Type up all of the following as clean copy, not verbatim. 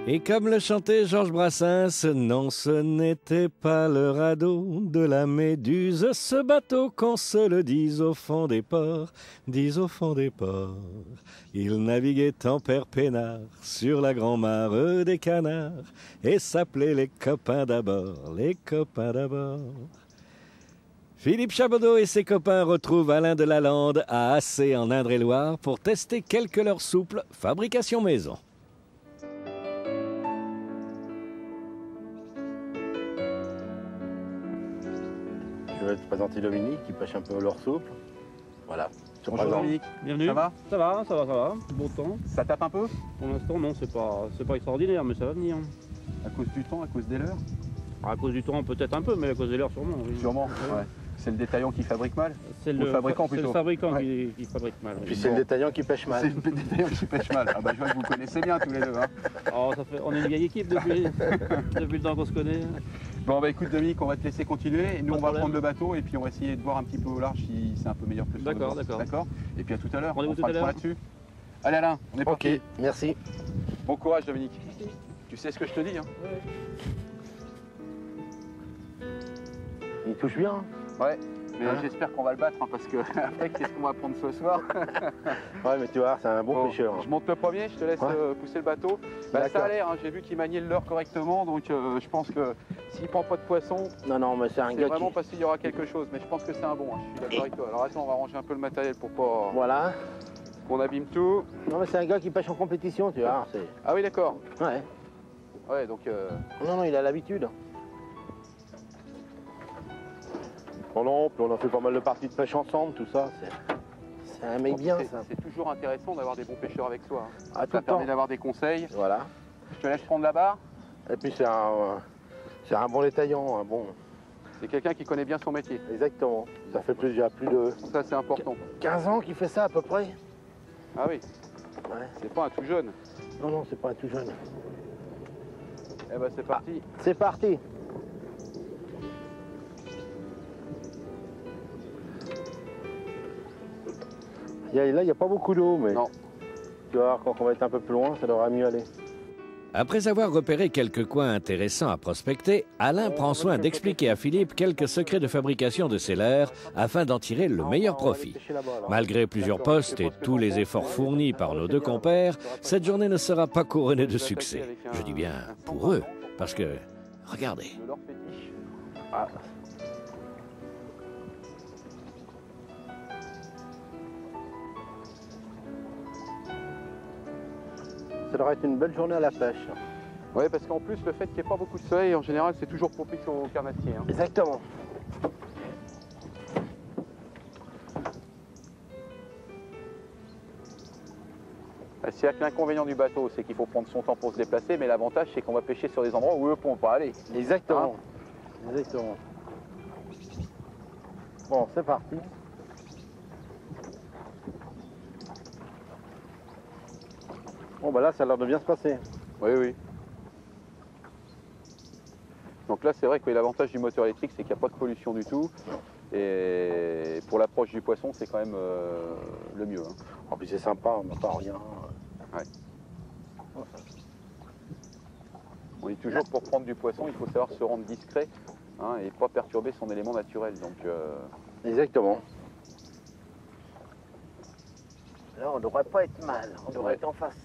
Et comme le chantait Georges Brassens, non, ce n'était pas le radeau de la Méduse, ce bateau qu'on se le dise au fond des ports, dise au fond des ports. Il naviguait en père peinard sur la grand-mare des canards et s'appelait les copains d'abord, les copains d'abord. Philippe Chabodeau et ses copains retrouvent Alain de Lalande à Assé en Indre-et-Loire pour tester quelques leurres souples, fabrication maison. Je vais te présenter Dominique qui pêche un peu au leurre souple. Voilà. Bonjour Dominique, bienvenue. Ça va? Ça va, ça va. Bon temps. Ça tape un peu? Pour l'instant, non, c'est pas extraordinaire, mais ça va venir. À cause du temps, à cause des leurres? À cause du temps, peut-être un peu, mais à cause des leurres, sûrement. Oui. Sûrement, ouais. C'est le détaillant qui fabrique mal? C'est le fabricant plutôt. C'est le fabricant ouais. qui fabrique mal. Puis c'est le détaillant qui pêche mal. C'est le détaillant qui pêche mal. Ah bah je vois que vous connaissez bien tous les deux. Hein. Oh, on est une vieille équipe depuis le temps qu'on se connaît. Bon bah écoute Dominique, on va te laisser continuer. Et nous Pas de on va problème. prendre le bateau et puis on va essayer de voir un petit peu au large si c'est un peu meilleur que sur le D'accord, bord. d'accord. Et puis à tout à l'heure. Rendez-vous On fera tout à le point l'heure. là-dessus. Allez Alain, on est parti. Ok, merci. Bon courage Dominique. Tu sais ce que je te dis hein? Il touche bien. Ouais. Mais Hein? j'espère qu'on va le battre hein, parce que après qu'est-ce qu'on va prendre ce soir? Ouais, mais tu vois, c'est un bon pêcheur. Je monte le premier, je te laisse Ouais. Pousser le bateau. Bah, ça D'accord. a l'air, hein, j'ai vu qu'il maniait le leurre correctement, donc je pense que s'il prend pas de poisson, Non, non, mais c'est un c'est gars vraiment qui... parce qu'il y aura quelque chose. Mais je pense que c'est un bon, hein, je suis d'accord avec toi. Alors attends, on va ranger un peu le matériel pour pas Voilà. qu'on abîme tout. Non, mais c'est un gars qui pêche en compétition, tu vois. Ah oui, d'accord. Ouais. Ouais, donc Non, non, il a l'habitude. Non, non, puis on a fait pas mal de parties de pêche ensemble, tout ça. C'est un mec bien, ça. c'est toujours intéressant d'avoir des bons pêcheurs avec soi. Hein. Ah, tout Ça le temps. permet d'avoir des conseils. Voilà. Je te laisse prendre la barre. Et puis c'est un bon détaillant, un bon... C'est quelqu'un qui connaît bien son métier. Exactement. Ça fait plus de Ça, c'est important. 15 ans qu'il fait ça à peu près. Ah oui, Ouais. c'est pas un tout jeune. Non, non, c'est pas un tout jeune. Eh ben, c'est parti. C'est parti. Là, il n'y a pas beaucoup d'eau, mais Non. tu vas voir, quand on va être un peu plus loin, ça devrait mieux aller. Après avoir repéré quelques coins intéressants à prospecter, Alain prend soin d'expliquer à Philippe quelques secrets de fabrication de ses leurres afin d'en tirer le meilleur profit. Malgré plusieurs postes et tous les efforts fournis par nos deux compères, cette journée ne sera pas couronnée de succès. Je dis bien pour eux, parce que, regardez. Le leurre fétiche. Ah. Ça devrait être une belle journée à la pêche. Oui, parce qu'en plus, le fait qu'il n'y ait pas beaucoup de soleil, en général, c'est toujours propice au carnassier. Hein. Exactement. C'est vrai que l'inconvénient du bateau, c'est qu'il faut prendre son temps pour se déplacer, mais l'avantage, c'est qu'on va pêcher sur des endroits où eux ne pourront pas aller. Exactement. Exactement. Bon, c'est parti. Bon, bah là, ça a l'air de bien se passer. Oui, oui. Donc là, c'est vrai que l'avantage du moteur électrique, c'est qu'il n'y a pas de pollution du tout. Et pour l'approche du poisson, c'est quand même le mieux. Hein. En plus, c'est sympa, on n'a pas rien. Ouais. On dit toujours pour prendre du poisson, il faut savoir se rendre discret hein, et pas perturber son élément naturel. Donc, Exactement. Là, on ne devrait pas être mal. On devrait être en face.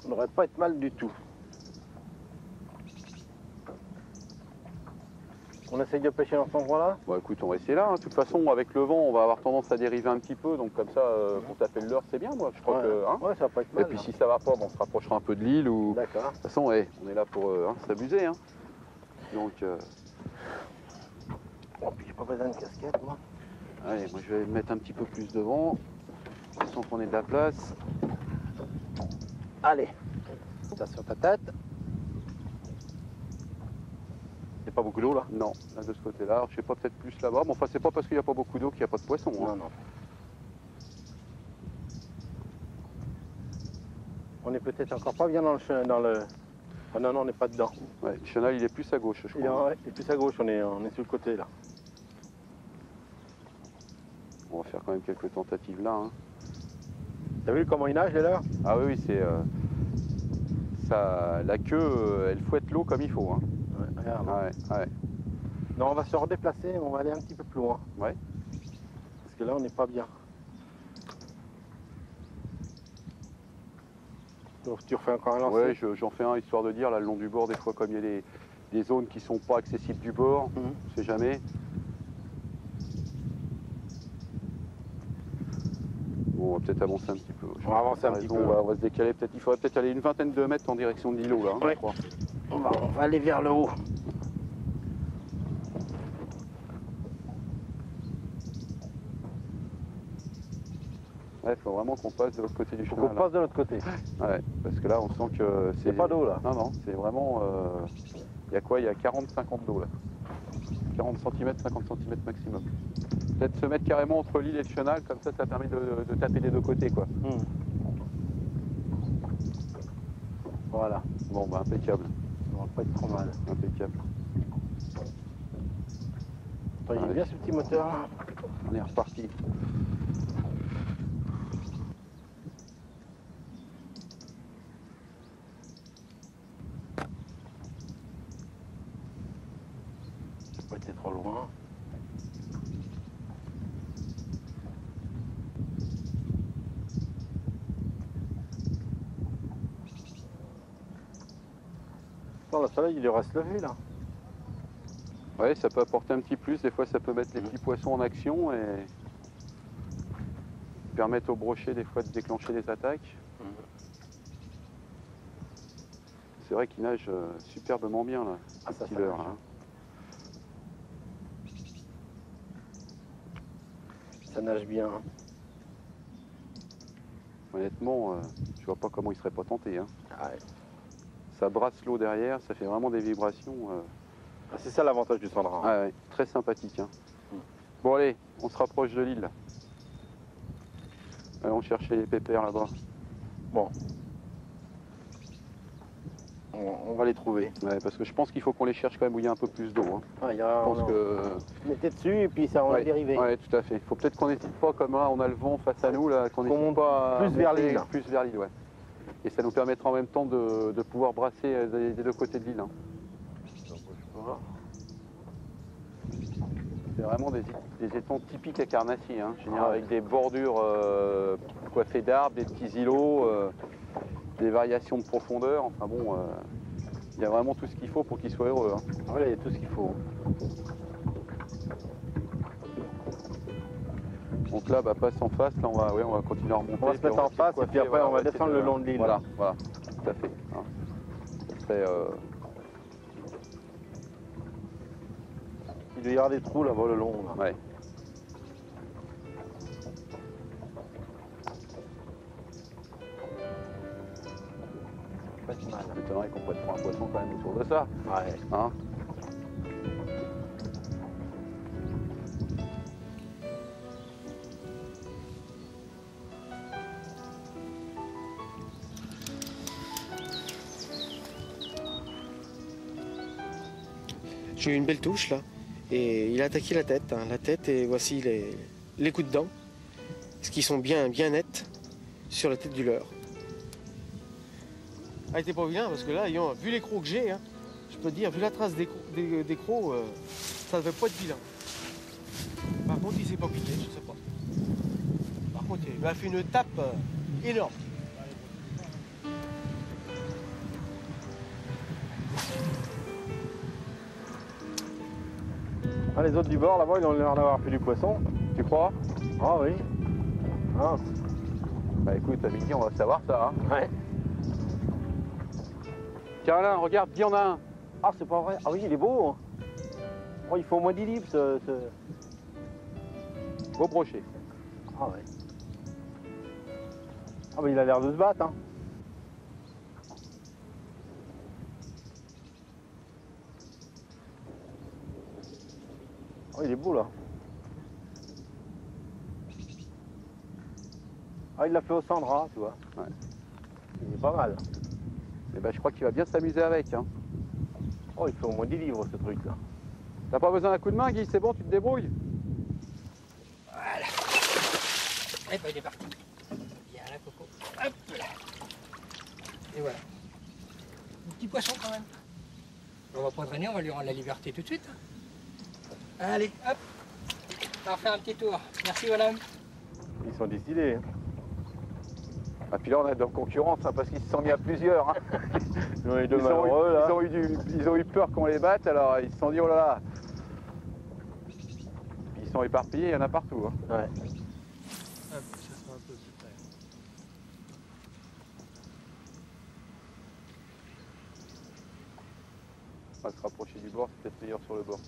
On ne devrait pas être mal du tout. On essaye de pêcher dans cet endroit-là? bon, écoute, on va essayer là. Hein. De toute façon, avec le vent, on va avoir tendance à dériver un petit peu. Donc comme ça, pour taper le leurre, c'est bien, moi. Je crois que. Hein. Ouais, ça va pas être mal. Et puis si ça va pas, bon, on se rapprochera un peu de l'île ou. D'accord. De toute façon, on est là pour s'amuser. Hein. Donc, Oh, puis j'ai pas besoin de casquette, moi. allez, moi je vais me mettre un petit peu plus devant. De toute façon qu'on ait de la place. Allez. T'as sur ta tête. Il n'y a pas beaucoup d'eau là? Non, là de ce côté-là. Alors, je sais pas, peut-être plus là-bas. Mais enfin, c'est pas parce qu'il n'y a pas beaucoup d'eau qu'il n'y a pas de poisson. Hein. Non, non. On est peut-être encore pas bien dans le... Ah non, non, on n'est pas dedans. Ouais, le chenal, il est plus à gauche, je crois. Il est plus à gauche, on est sur le côté là. On va faire quand même quelques tentatives là. Hein. T'as vu comment il nage, les leurres? Ah oui, oui, la queue, elle fouette l'eau comme il faut. Hein. Ouais, regarde. Ouais. Non, on va se redéplacer, on va aller un petit peu plus loin. Ouais. Parce que là, on n'est pas bien. Donc tu refais encore un lancer? Ouais, j'en fais un histoire de dire, là, le long du bord, des fois, comme il y a des zones qui sont pas accessibles du bord, on sait jamais. Bon, on va peut-être avancer un petit peu. On va avancer un petit peu. On va se décaler, peut-être. Il faudrait peut-être aller une vingtaine de mètres en direction de l'îlot, là, hein, Ouais. je crois. On va aller vers le haut. Ouais, il faut vraiment qu'on passe de l'autre côté du Faut chemin. qu'on Là. passe de l'autre côté. Ouais, parce que là, on sent que Il n'y a pas d'eau là. Non, c'est vraiment... Il y a quoi? Il y a 40-50 d'eau là. 40 cm, 50 cm maximum. Peut-être se mettre carrément entre l'île et le chenal, comme ça permet de taper des deux côtés, quoi. Voilà. Bon, bah impeccable. Ça va pas être trop mal. Impeccable. Attends, il est bien ce petit moteur là. On est reparti. Pas été trop loin. Attends, le soleil il reste levé là. Ouais, ça peut apporter un petit plus. Des fois, ça peut mettre les petits poissons en action et permettre au brochet des fois de déclencher des attaques. C'est vrai qu'il nage superbement bien là, Ah, ça, petit ça leurre, nage. hein. Ça nage bien. Honnêtement, je vois pas comment il serait pas tenté. Hein. Ouais. Ça brasse l'eau derrière, ça fait vraiment des vibrations. Ah, c'est ça l'avantage du Sandra. Ah ouais, très sympathique. Hein. Bon allez, on se rapproche de l'île. Allons chercher les pépères là-bas. Bon. On va les trouver. Ouais, parce que je pense qu'il faut qu'on les cherche quand même où il y a un peu plus d'eau. Hein. Ah, il y a, Je pense que... mettez dessus et puis ça va Ouais, dériver. ouais, tout à fait. Il faut peut-être qu'on n'hésite pas, comme là on a le vent face à nous, là, qu'on Qu'on n'hésite monte pas à plus vers monter l'île. Plus vers l'île, ouais. Et ça nous permettra en même temps de pouvoir brasser des deux côtés de l'île. Hein. C'est vraiment des étangs typiques à Carnassier, hein. Je veux dire, avec des bordures coiffées d'arbres, des petits îlots, des variations de profondeur. Enfin bon, il y a vraiment tout ce qu'il faut pour qu'ils soient heureux. Hein. Ah ouais, il y a tout ce qu'il faut. Donc là, bah, passe en face, là on va continuer à remonter. On va se mettre en face et puis après on va descendre le long de l'île. Voilà, tout à fait. Hein. Ça serait, Il doit y avoir des trous là-bas le long. Là. ouais. Pas si mal. Ça m'étonnerait qu'on pourrait prendre un poisson quand même autour de ça. Ouais. Hein. J'ai eu une belle touche là, et il a attaqué la tête, et voici les coups de dents, ce qui sont bien nets sur la tête du leurre. Ah, il était pas vilain parce que là, vu les crocs que j'ai, hein, je peux te dire, vu la trace des crocs, ça devait pas être vilain. Par contre, il s'est pas piqué, je sais pas. Par contre, il m'a fait une tape énorme. Ah, les autres du bord là-bas, ils ont l'air d'avoir fait du poisson. Tu crois? Ah oui. Ah. Bah écoute, à midi on va savoir ça. Hein. Ouais. Tiens là, regarde, il y en a un. Ah, c'est pas vrai. Ah oui, il est beau. Hein. Oh, il faut au moins 10 livres ce... Beau brochet. Ah ouais. Ah bah il a l'air de se battre. Hein. Oh, il est beau là. Ah, il l'a fait au Sandra, tu vois. Ouais. Il est pas mal. Et bah je crois qu'il va bien s'amuser avec. Hein. Oh, il fait au moins 10 livres ce truc là. T'as pas besoin d'un coup de main, Guy, c'est bon, tu te débrouilles. Voilà. Et ben il est parti. Viens là, Coco. Hop là. Et voilà. petit poisson quand même. On va pas drainer, on va lui rendre la liberté tout de suite. Allez, hop, on va refaire un petit tour. Merci madame. Ils sont décidés. Hein. Ah, puis là, on est dans concurrence, hein, parce qu'ils se sont mis à plusieurs. Hein. Ils ont eu deux malheureux, là. Ils ont eu peur qu'on les batte, alors ils se sont dit, oh là là. Ils sont éparpillés, il y en a partout. Hein. Ouais. Hop, ça sera un peu plus près. On va se rapprocher du bord, c'est peut-être meilleur sur le bord.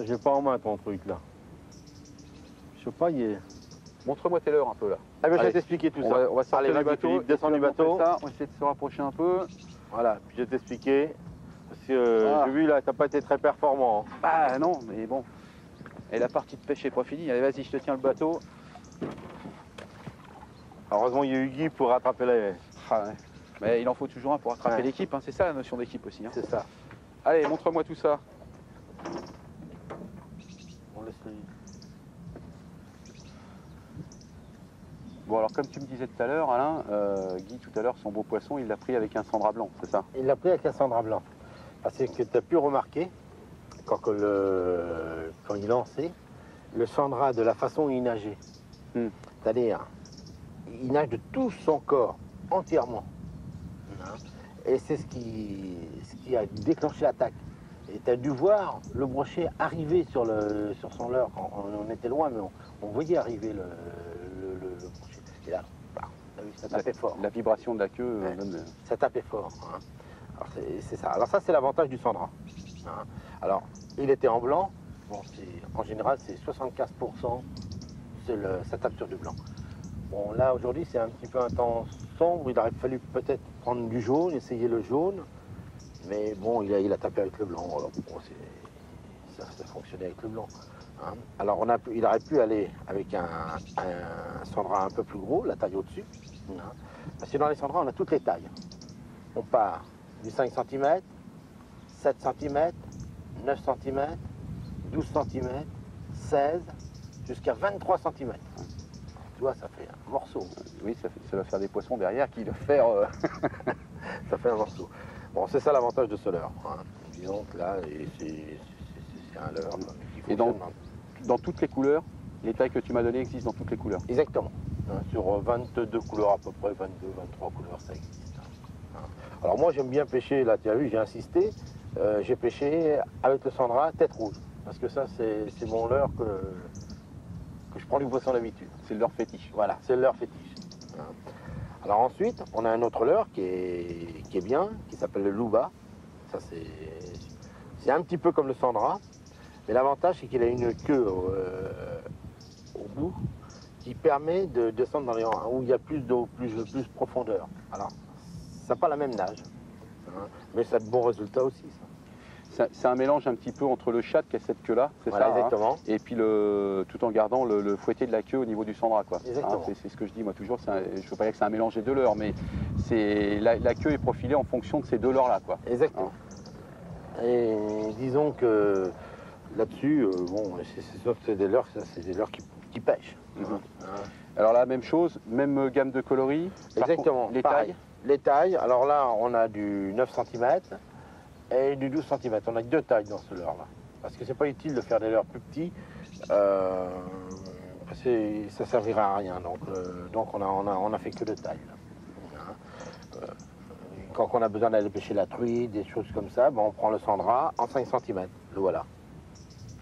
J'ai pas en main ton truc là. Je sais pas, il est. Montre-moi tes leurres un peu là. Ah ben je vais Allez. t'expliquer tout On ça. va sortir Allez, du vas-y, bateau. Philippe, descends et du puis on va bateau. montrer ça. On va essayer de se rapprocher un peu. Voilà, puis je vais t'expliquer. Parce que Ah. j'ai vu là, t'as pas été très performant. Hein. Ah non, mais bon. Et la partie de pêche est pas finie. Allez, vas-y, je te tiens le bateau. Heureusement, il y a eu Guy pour rattraper les. Ah, ouais. Mais il en faut toujours un pour rattraper Ouais. l'équipe. Hein. C'est ça la notion d'équipe aussi. Hein. C'est ça. Allez, montre-moi tout ça. On laisse les... Bon, alors comme tu me disais tout à l'heure, Alain, Guy, tout à l'heure, son beau poisson, il l'a pris avec un sandra blanc, c'est ça? Il l'a pris avec un sandra blanc. Parce que tu as pu remarquer, quand il lançait, le sandra, de la façon où il nageait. C'est-à-dire, il nage de tout son corps, entièrement. Hein. Et c'est ce qui a déclenché l'attaque. Et tu as dû voir le brochet arriver sur son leurre. On était loin, mais on voyait arriver le brochet. Et là, bah, ça tapait fort. La vibration de la queue Ouais. donne... Ça tapait fort. Hein. Alors c'est ça. Alors ça, c'est l'avantage du sandra. Hein. Alors, il était en blanc. Bon, en général, c'est 75%, ça tape sur du blanc. Bon, là, aujourd'hui, c'est un petit peu un temps sombre. Il aurait fallu peut-être prendre du jaune, essayer le jaune. Mais bon, il a tapé avec le blanc. Alors, bon, ça fonctionnait avec le blanc. Hein. Alors, il aurait pu aller avec un sandra un peu plus gros, la taille au-dessus. Hein. Parce que dans les sandras, on a toutes les tailles. On part du 5 cm, 7 cm, 9 cm, 12 cm, 16, jusqu'à 23 cm. Tu vois, ça fait un morceau. Oui, ça va faire des poissons derrière qui doivent faire... Ça fait un morceau. Bon, c'est ça l'avantage de ce leurre. Hein. Disons que là, c'est un leurre qui Et fonctionne. dans toutes les couleurs, les tailles que tu m'as données existent dans toutes les couleurs. Exactement. Hein, sur 22 couleurs à peu près, 22, 23 couleurs, ça existe. Hein. Alors moi, j'aime bien pêcher, là, tu as vu, j'ai insisté. J'ai pêché avec le sandra tête rouge. Parce que ça, c'est mon leurre que je prends du poisson d'habitude. C'est leur fétiche. Voilà, c'est le leurre fétiche. Hein. Alors ensuite, on a un autre leurre qui est bien, qui s'appelle le louba. Ça, c'est un petit peu comme le sandra. Mais l'avantage, c'est qu'il a une queue au bout qui permet de descendre dans les où il y a plus d'eau, plus profondeur. Alors, ça n'a pas la même nage, hein, mais ça a de bons résultats aussi. C'est un mélange un petit peu entre le chat qui a cette queue-là, c'est Voilà, ça, exactement. hein, et puis tout en gardant le fouetté de la queue au niveau du sandra, quoi. Exactement. Hein, c'est ce que je dis moi toujours. Je ne veux pas dire que c'est un mélange des deux leurres, mais la queue est profilée en fonction de ces deux leurres-là, quoi. Exactement. Et disons que là-dessus, bon, c'est des leurres, qui pêchent. Hein. Alors là, même chose, même gamme de coloris. Par Exactement. contre, les pareil. tailles. Les tailles, alors là, on a du 9 cm et du 12 cm. On a que deux tailles dans ce leurre-là. Parce que c'est pas utile de faire des leurres plus petits. Parce que ça servira à rien. Donc on a fait que deux tailles. Hein. Quand on a besoin d'aller pêcher la truite, des choses comme ça, ben on prend le sandra en 5 cm. Le voilà.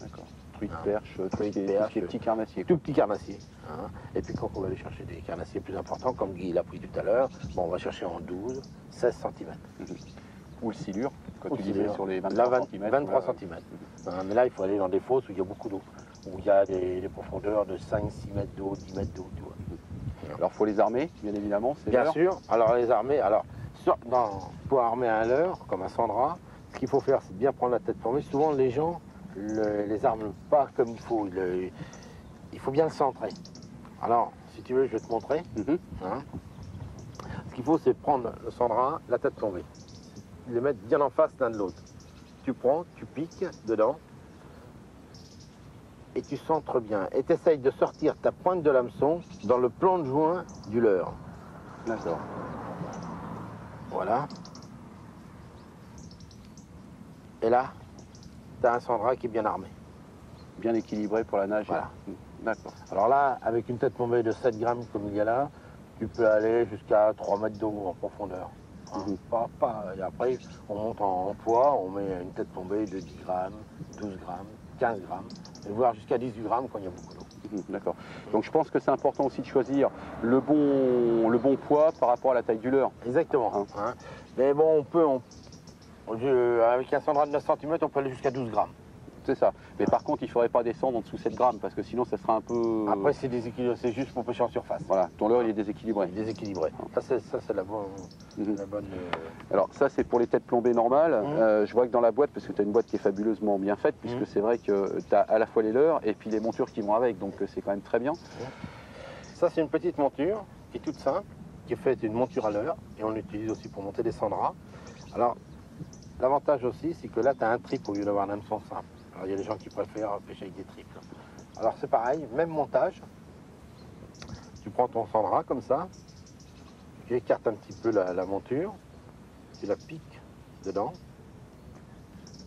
D'accord. Truite, Ah. perche, tout ce Truite, qui est perche, petit carnassier. Tout petit carnassier. Hein. Et puis quand on va aller chercher des carnassiers plus importants, comme Guy l'a pris tout à l'heure, bon, on va chercher en 12, 16 cm. Ou le silure, quand Ou tu le disais silure. sur les 23 Là, cm. 23 cm. Mais là, il faut aller dans des fosses où il y a beaucoup d'eau. Où il y a des profondeurs de 5, 6 mètres d'eau, 10 mètres d'eau. Tu vois. Alors, il faut les armer, bien évidemment. ces Bien leurres. sûr. Alors, les armer. Alors, pour armer un leurre, comme un sandra, ce qu'il faut faire, c'est bien prendre la tête formée. Souvent, les gens les arment pas comme il faut. Il faut bien le centrer. Alors, si tu veux, je vais te montrer. Mhm. Hein. qu'il faut, c'est prendre le sandra, la tête tombée. Les mettre bien en face l'un de l'autre. Tu prends, tu piques dedans et tu centres bien. Et tu essayes de sortir ta pointe de l'hameçon dans le plan de joint du leurre. D'accord. Voilà. Et là, tu as un sandra qui est bien armé. Bien équilibré pour la nage. Voilà. D'accord. Alors là, avec une tête tombée de 7 grammes comme il y a là, tu peux aller jusqu'à 3 mètres d'eau en profondeur. Hein, et après, on monte en poids, on met une tête tombée de 10 grammes, 12 grammes, 15 grammes, et voire jusqu'à 18 grammes quand il y a beaucoup d'eau. D'accord. Donc je pense que c'est important aussi de choisir le bon poids par rapport à la taille du leurre. Exactement. Hein. Mais bon, avec un sandra de 9 cm, on peut aller jusqu'à 12 grammes. C'est ça. Mais par contre, il ne faudrait pas descendre en dessous de 7 grammes parce que sinon, ça sera un peu. Après, c'est déséquilibré, c'est juste pour pêcher en surface. Voilà, ton leurre, il est déséquilibré. Déséquilibré. Ça, c'est la bonne. Alors, ça, c'est pour les têtes plombées normales. Je vois que dans la boîte, parce que tu as une boîte qui est fabuleusement bien faite, puisque c'est vrai que tu as à la fois les leurres et puis les montures qui vont avec, donc c'est quand même très bien. Ça, c'est une petite monture qui est toute simple, qui est faite une monture à leurre, et on l'utilise aussi pour monter des sandras. Alors, l'avantage aussi, c'est que là, tu as un trip au lieu d'avoir un hameçon simple. Alors, il y a des gens qui préfèrent pêcher avec des triples. Alors, c'est pareil, même montage. Tu prends ton sandra comme ça, tu écartes un petit peu la monture, tu la piques dedans,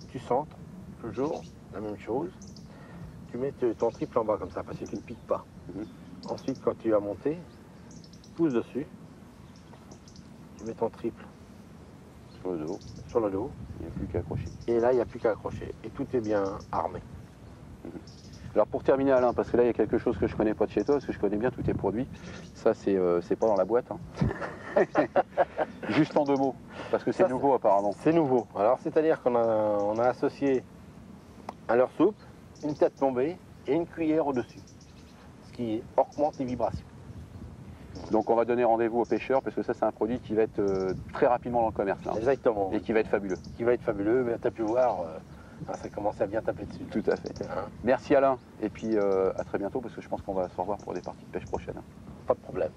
tu centres, toujours la même chose. Tu mets ton triple en bas comme ça, parce que tu ne piques pas. Ensuite, quand tu as monté, pousse dessus, tu mets ton triple Sur le dos. sur le dos. Il n'y a plus qu'à accrocher. Et là, il n'y a plus qu'à accrocher. Et tout est bien armé. Alors pour terminer, Alain, parce que là il y a quelque chose que je connais pas de chez toi, parce que je connais bien tous tes produits. Ça c'est pas dans la boîte. Hein. Juste en 2 mots, parce que c'est nouveau apparemment. C'est nouveau. Alors c'est-à-dire qu'on a associé un leurre souple, une tête tombée et une cuillère au-dessus. Ce qui augmente les vibrations. Donc on va donner rendez-vous aux pêcheurs, parce que ça c'est un produit qui va être très rapidement dans le commerce. Là, Exactement. et qui va être fabuleux. Qui va être fabuleux, mais tu as pu voir, ça commence à bien taper dessus. Tout à fait. Hein. Merci Alain, et puis à très bientôt, parce que je pense qu'on va se revoir pour des parties de pêche prochaines. Pas de problème.